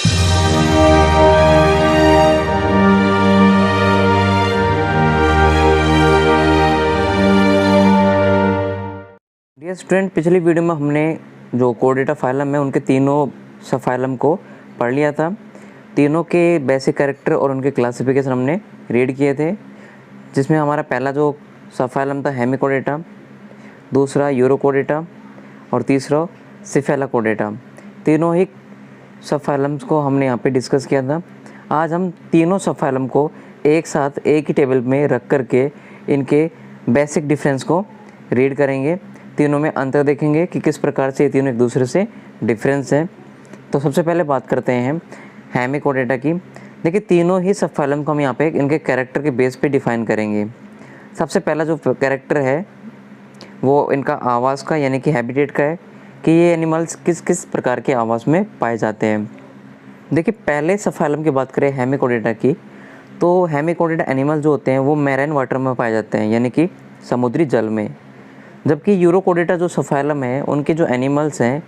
Dear student, पिछली video में हमने जो कोर्डेटा फाइलम है उनके तीनों सब फाइलम को पढ़ लिया था। तीनों के बेसिक कैरेक्टर और उनके क्लासिफिकेशन हमने रीड किए थे, जिसमें हमारा पहला जो सब फाइलम था हेमिकोर्डेटा, दूसरा यूरोकोर्डेटा और तीसरा सिफेलाकोर्डेटा। तीनों ही सब फाइलम्स को हमने यहाँ पे डिस्कस किया था। आज हम तीनों सब फाइलम को एक साथ एक ही टेबल में रख करके इनके बेसिक डिफरेंस को रीड करेंगे। तीनों में अंतर देखेंगे कि किस प्रकार से ये तीनों एक दूसरे से डिफरेंस हैं। तो सबसे पहले बात करते हैं हेमिकोर्डेटा की। देखिए, तीनों ही सब फाइलम को हम यहाँ पे इनके कैरेक्टर के बेस पे डिफाइन करेंगे। सबसे पहला जो कैरेक्टर है वो इनका आवास का यानी कि हैबिटेट का है कि ये एनिमल्स किस किस प्रकार के आवास में पाए जाते हैं। देखिए, पहले सब फाइलम की बात करें हेमिकोर्डेटा की, तो हेमिकोर्डेटा एनिमल जो होते हैं वो मैराइन वाटर में पाए जाते हैं यानी कि समुद्री जल में। जबकि यूरोकोर्डेटा जो सब फाइलम है उनके जो एनिमल्स हैं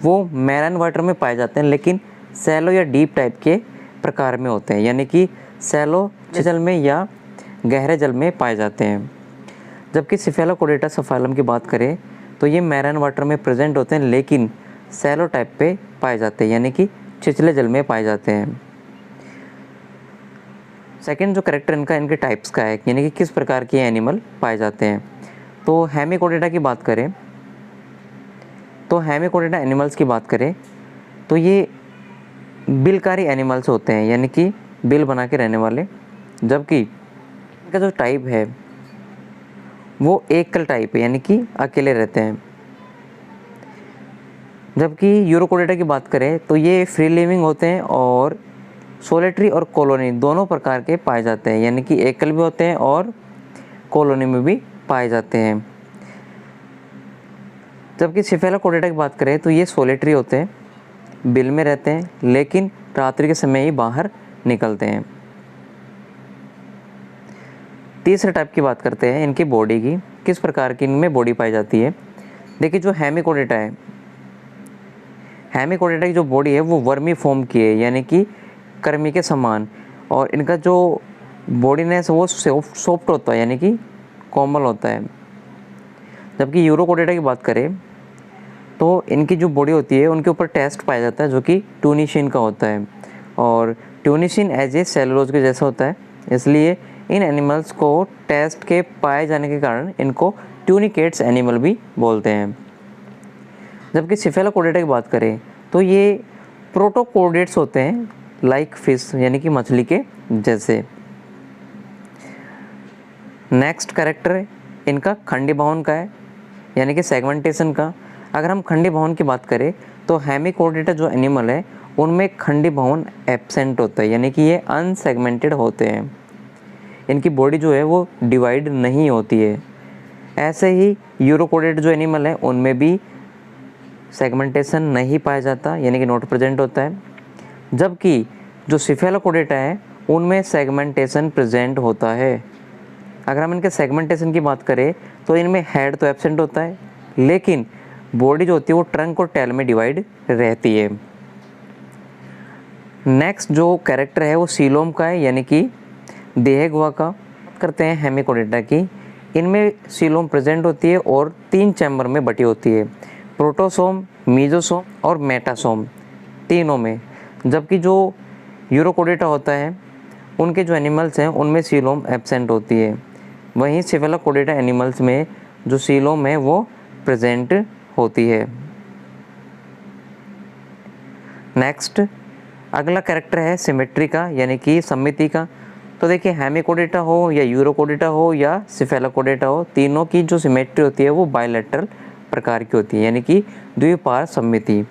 वो मैराइन वाटर में पाए जाते हैं, लेकिन सैलो या डीप टाइप के प्रकार में होते हैं, यानी कि सैलो जल में या गहरे जल में पाए जाते हैं। जबकि सिफेलाकोर्डेटा सब फाइलम की बात करें तो ये मैराइन वाटर में प्रेजेंट होते हैं, लेकिन सैलो टाइप पे पाए जाते हैं, यानी कि छिछले जल में पाए जाते हैं। सेकंड जो कैरेक्टर इनका इनके टाइप्स का है, यानी कि किस प्रकार के एनिमल पाए जाते हैं। तो हेमिकोर्डेटा की बात करें तो हेमिकोर्डेटा एनिमल्स की बात करें तो ये बिलकारी एनिमल्स होते हैं, यानी कि बिल बना के रहने वाले। जबकि इनका जो टाइप है वो एकल टाइप है, यानी कि अकेले रहते हैं। जबकि यूरोकोर्डेटा की बात करें तो ये फ्री लिविंग होते हैं और सोलिटरी और कॉलोनी दोनों प्रकार के पाए जाते हैं, यानी कि एकल भी होते हैं और कॉलोनी में भी पाए जाते हैं। जबकि सिफेलाकोर्डेटा की बात करें तो ये सोलिटरी होते हैं, बिल में रहते हैं, लेकिन रात्रि के समय ही बाहर निकलते हैं। तीसरे टाइप की बात करते हैं इनकी बॉडी की, किस प्रकार की इनमें बॉडी पाई जाती है। देखिए, जो हेमिकोर्डेटा है, हेमिकोर्डेटा की जो बॉडी है वो वर्मी फॉर्म की है, यानी कि कर्मी के समान, और इनका जो बॉडीनेस वो सॉफ्ट होता है, यानी कि कोमल होता है। जबकि यूरोकोर्डेटा की बात करें तो इनकी जो बॉडी होती है उनके ऊपर टेस्ट पाया जाता है जो कि ट्यूनिशिन का होता है, और ट्यूनिशिन एज ए सेलुलोज के जैसा होता है, इसलिए इन एनिमल्स को टेस्ट के पाए जाने के कारण इनको ट्यूनिकेट्स एनिमल भी बोलते हैं। जबकि सिफेलाकोर्डेटा की बात करें तो ये प्रोटोकोर्डेट्स होते हैं, लाइक फिश, यानी कि मछली के जैसे। नेक्स्ट कैरेक्टर इनका खंडी भवन का है, यानी कि सेगमेंटेशन का। अगर हम खंडी भवन की बात करें तो हेमिकोर्डेटा जो एनिमल है उनमें खंडी भवन एब्सेंट होता है, यानी कि ये अनसेगमेंटेड होते हैं। इनकी बॉडी जो है वो डिवाइड नहीं होती है। ऐसे ही यूरोकोर्डेटा जो एनिमल है उनमें भी सेगमेंटेशन नहीं पाया जाता, यानी कि नॉट प्रेजेंट होता है। जबकि जो सिफेलाकोर्डेटा है उनमें सेगमेंटेशन प्रेजेंट होता है। अगर हम इनके सेगमेंटेशन की बात करें तो इनमें हेड तो एब्सेंट होता है, लेकिन बॉडी जो होती है वो ट्रंक और टेल में डिवाइड रहती है। नेक्स्ट जो कैरेक्टर है वो सीलोम का है, यानी कि देह गुहा का। बात करते हैं हेमिकोर्डेटा की, इनमें सीलोम प्रेजेंट होती है और 3 चैम्बर में बटी होती है, प्रोटोसोम, मीजोसोम और मेटासोम, तीनों में। जबकि जो यूरोकोर्डेटा होता है उनके जो एनिमल्स हैं उनमें सीलोम एब्सेंट होती है, वहीं सिफेलाकोर्डेटा एनिमल्स में जो सीलोम है वो प्रेजेंट होती है। नेक्स्ट अगला कैरेक्टर है सिमेट्री का, यानी कि सममिति का। तो देखिए, हेमिकोर्डेटा हो या यूरोकोर्डेटा हो या सिफेलाकोर्डेटा हो, तीनों की जो सिमेट्री होती है वो बायलैटरल प्रकार की होती है, यानी कि द्विपार सममिति।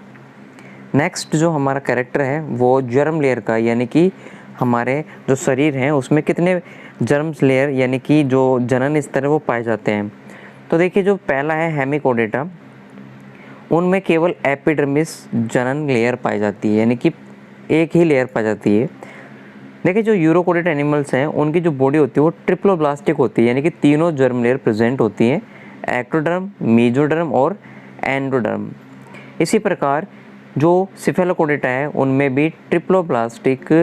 नेक्स्ट जो हमारा कैरेक्टर है वो जर्म लेयर का, यानी कि हमारे जो शरीर हैं उसमें कितने जर्म्स लेयर, यानी कि जो जनन स्तर वो पाए जाते हैं। तो देखिए, जो पहला है हेमिकोर्डेटा, उनमें केवल एपिडर्मिस जनन लेयर पाई जाती है, यानी कि एक ही लेयर पाई जाती है। देखिए, जो यूरोकोर्डेटा एनिमल्स हैं उनकी जो बॉडी होती है वो ट्रिप्लोब्लास्टिक होती है, यानी कि तीनों जर्म लेयर प्रेजेंट होती हैं, एक्टोडर्म, मीजोडर्म और एंडोडर्म। इसी प्रकार जो सिफेलोकोडेटा है उनमें भी ट्रिप्लोप्लास्टिक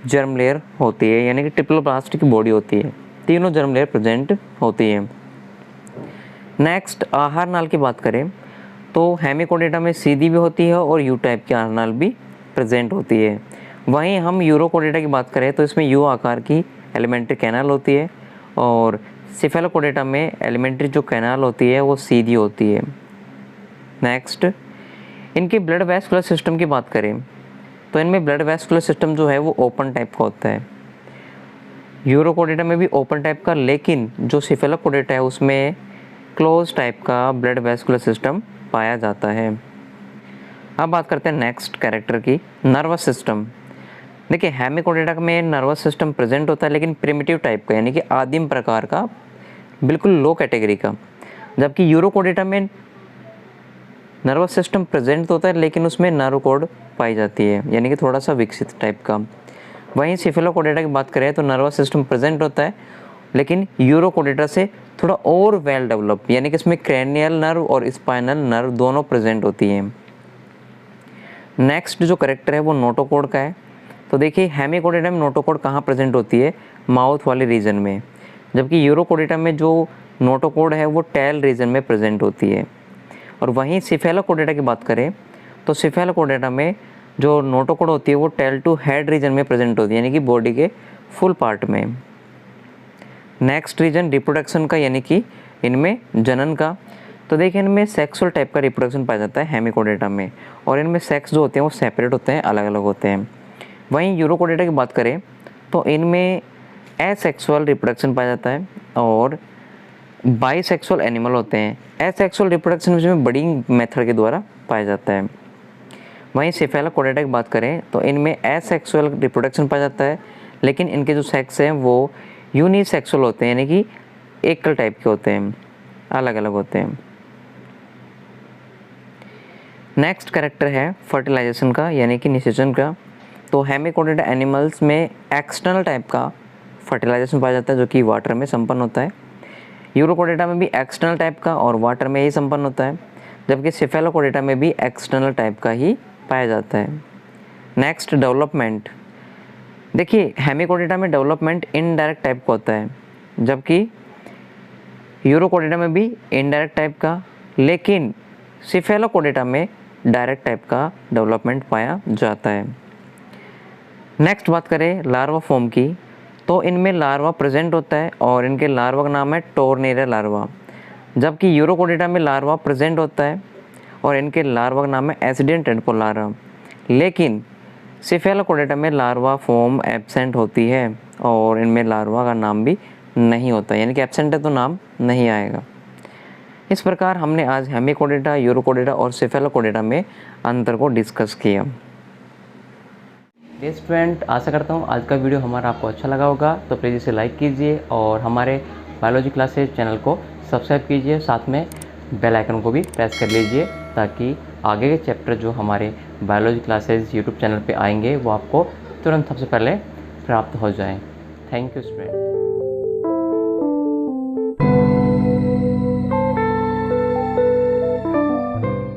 जर्म लेयर होती है, यानी कि ट्रिप्लोप्लास्टिक बॉडी होती है, तीनों जर्म लेयर प्रेजेंट होती है। नेक्स्ट आहार नाल की बात करें तो हेमिकोडेटा में सीधी भी होती है और यू टाइप की आहार नाल भी प्रेजेंट होती है। वहीं हम यूरोकोडेटा की बात करें तो इसमें यू आकार की एलिमेंट्री कैनाल होती है और सिफेलोकोडेटा में एलिमेंट्री जो कैनाल होती है वो सीधी होती है। नेक्स्ट इनके ब्लड वैस्कुलर सिस्टम की बात करें तो इनमें ब्लड वैस्कुलर सिस्टम जो है वो ओपन टाइप का होता है। यूरोकोडेटा में भी ओपन टाइप का, लेकिन जो सिफेलोकोडेटा है उसमें क्लोज टाइप का ब्लड वैस्कुलर सिस्टम पाया जाता है। अब बात करते हैं नेक्स्ट कैरेक्टर की, नर्वस सिस्टम। देखिए हेमिकोडेटा में नर्वस सिस्टम प्रेजेंट होता है, लेकिन प्रिमिटिव टाइप का, यानी कि आदिम प्रकार का, बिल्कुल लो कैटेगरी का। जबकि यूरोकोडेटा में नर्वस सिस्टम प्रेजेंट होता है लेकिन उसमें नर्व कोड पाई जाती है, यानी कि थोड़ा सा विकसित टाइप का। वहीं सिफेलोकोडेटा की बात करें तो नर्वस सिस्टम प्रेजेंट होता है लेकिन यूरोकोडेटा से थोड़ा और वेल डेवलप, यानी कि इसमें क्रैनियल नर्व और स्पाइनल नर्व दोनों प्रेजेंट होती हैं। नेक्स्ट जो करेक्टर है वो नोटोकोड का है। तो देखिए हेमिकोडेटा में नोटोकोड कहाँ प्रेजेंट होती है, माउथ वाले रीजन में, जबकि यूरोकोडेटा में जो नोटोकोड है वो टेल रीजन में प्रेजेंट होती है। और वहीं सिफेलोकोडेटा की बात करें तो सिफेलोकोडेटा में जो नोटोकोड होती है वो टेल टू हेड रीजन में प्रेजेंट होती है, यानी कि बॉडी के फुल पार्ट में। नेक्स्ट रीजन रिप्रोडक्शन का, यानी कि इनमें जनन का। तो देखिए इनमें सेक्सुअल टाइप का रिप्रोडक्शन पाया जाता है हेमिकोडेटा में, और इनमें सेक्स जो होते हैं वो सेपरेट होते हैं, अलग अलग होते हैं। वहीं यूरोकोडेटा की बात करें तो इनमें एसेक्सुअल रिप्रोडक्शन पाया जाता है और बाइसेक्सुअल एनिमल होते हैं। एसेक्सुअल रिप्रोडक्शन में ब्रीडिंग मेथड के द्वारा पाया जाता है। वहीं सिफेलोकोडेटा की बात करें तो इनमें एसेक्सुअल रिप्रोडक्शन पाया जाता है, लेकिन इनके जो सेक्स हैं वो यूनिसेक्सुअल होते हैं, यानी कि एकल टाइप के होते हैं, अलग अलग होते हैं। नेक्स्ट कैरेक्टर है फर्टिलाइजेशन का, यानी कि निषेचन का। तो हेमिकोडेटा एनिमल्स में एक्सटर्नल टाइप का फर्टिलाइजेशन पाया जाता है जो कि वाटर में संपन्न होता है। यूरोकोडेटा में भी एक्सटर्नल टाइप का और वाटर में ही संपन्न होता है, जबकि सिफेलोकोडेटा में भी एक्सटर्नल टाइप का ही पाया जाता है। Next development. देखिए हेमिकोडेटा में डेवलपमेंट इनडायरेक्ट टाइप का होता है, जबकि यूरोकोडेटा में भी इनडायरेक्ट टाइप का, लेकिन सिफेलोकोडेटा में डायरेक्ट टाइप का डेवलपमेंट पाया जाता है। नेक्स्ट बात करें लार्वा फॉर्म की, तो इनमें लार्वा प्रेजेंट होता है और इनके लार्वा का नाम है टोर्नेरिया लार्वा, जबकि यूरोकोडेटा में लार्वा प्रेजेंट होता है और इनके लार्वा का नाम है एसिडियन टेडपोल लार्वा। लेकिन सिफेलोकोडेटा में लार्वा फॉर्म एब्सेंट होती है और इनमें लार्वा का नाम भी नहीं होता, यानी कि एब्सेंट है तो नाम नहीं आएगा। इस प्रकार हमने आज हेमिकोडेटा, यूरोकोडेटा और सिफेलोकोडेटा में अंतर को डिस्कस किया। स्टूडेंट, आशा करता हूँ आज का वीडियो हमारा आपको अच्छा लगा होगा, तो प्लीज़ इसे लाइक कीजिए और हमारे बायोलॉजी क्लासेज चैनल को सब्सक्राइब कीजिए, साथ में बेल आइकन को भी प्रेस कर लीजिए ताकि आगे के चैप्टर जो हमारे बायोलॉजी क्लासेज यूट्यूब चैनल पे आएंगे वो आपको तुरंत सबसे पहले प्राप्त हो जाएं। Thank you student.